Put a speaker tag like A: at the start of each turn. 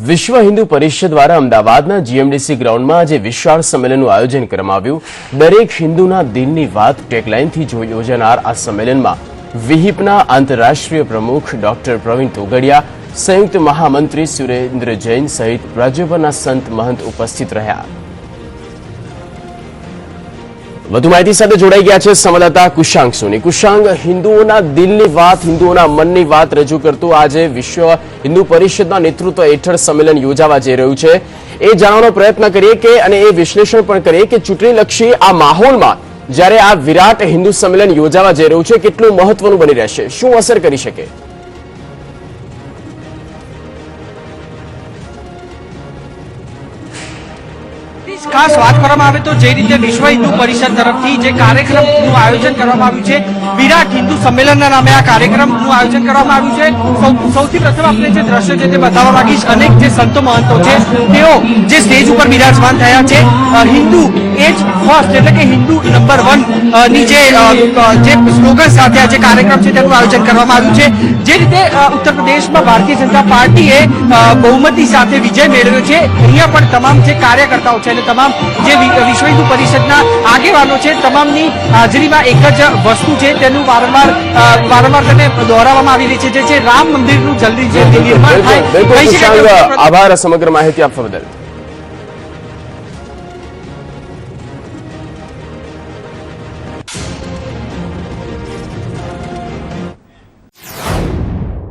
A: વિશ્વ હિન્દુ પરિષદ દ્વારા અમદાવાદના જીએમડીસી ગ્રાઉન્ડમાં આજે વિશાળ સંમેલનનું આયોજન કરવામાં આવ્યું। દરેક હિન્દુના દિલની વાત ટેગલાઇનથી યોજાનાર આ સંમેલનમાં વિહિપના આંતરરાષ્ટ્રીય પ્રમુખ ડોક્ટર પ્રવીણ તોગડિયા, સંયુક્ત મહામંત્રી સુરેન્દ્ર જૈન સહિત રાજ્યભરના સંત મહંત ઉપસ્થિત રહ્યા। વધુ માહિતી સાથે જોડાઈ ગયા છે સંવાદદાતા કુશાંગ સોની। કુશાંગ, હિન્દુઓના દિલની વાત, હિન્દુઓના મનની વાત રજૂ કરતું આજે વિશ્વ હિન્દુ પરિષદના નેતૃત્વ હેઠળ સંમેલન યોજાવા જઈ રહ્યું છે। એ જાણવાનો પ્રયત્ન કરીએ કે અને એ વિશ્લેષણ પણ કરીએ કે ચૂંટણીલક્ષી આ માહોલમાં જ્યારે આ વિરાટ હિન્દુ સંમેલન યોજાવા જઈ રહ્યું છે, કેટલું મહત્વનું બની રહેશે, શું અસર કરી શકે?
B: ખાસ વાત કરવામાં આવે તો જે રીતે વિશ્વ હિન્દુ પરિષદ તરફથી જે કાર્યક્રમનું આયોજન કરવામાં આવ્યું છે, વિરાટ હિન્દુ સંમેલનના નામે આ કાર્યક્રમનું આયોજન કરવામાં આવ્યું છે। સૌથી પ્રથમ આપણે જે દ્રશ્ય છે તે બતાવવા માંગીશ। અનેક જે સંતો મહંતો છે તેઓ જે સ્ટેજ ઉપર બિરાજમાન થયા છે। હિન્દુ એજ ફર્સ્ટ એટલે કે હિન્દુ નંબર 1 ની જે સ્લોગન સાથે આ જે કાર્યક્રમ છે તેનું આયોજન કરવામાં આવ્યું છે। જે રીતે ઉત્તર પ્રદેશમાં ભારતીય જનતા પાર્ટીએ બહુમતી સાથે વિજય મેળવ્યો છે, અહીંયા પણ તમામ જે કાર્યકર્તાઓ છે અને તમામ જે વિશ્વ હિન્દુ પરિષદના આગેવાનો છે તમામની હાજરીમાં એક જ વસ્તુ છે તેનું વારંવાર તેને દોહરાવવામાં આવી રહી છે, જે છે રામ મંદિરનું જલ્દી નિર્માણ થાય।
A: આભાર સમગ્ર માહિતી આપવા બદલ।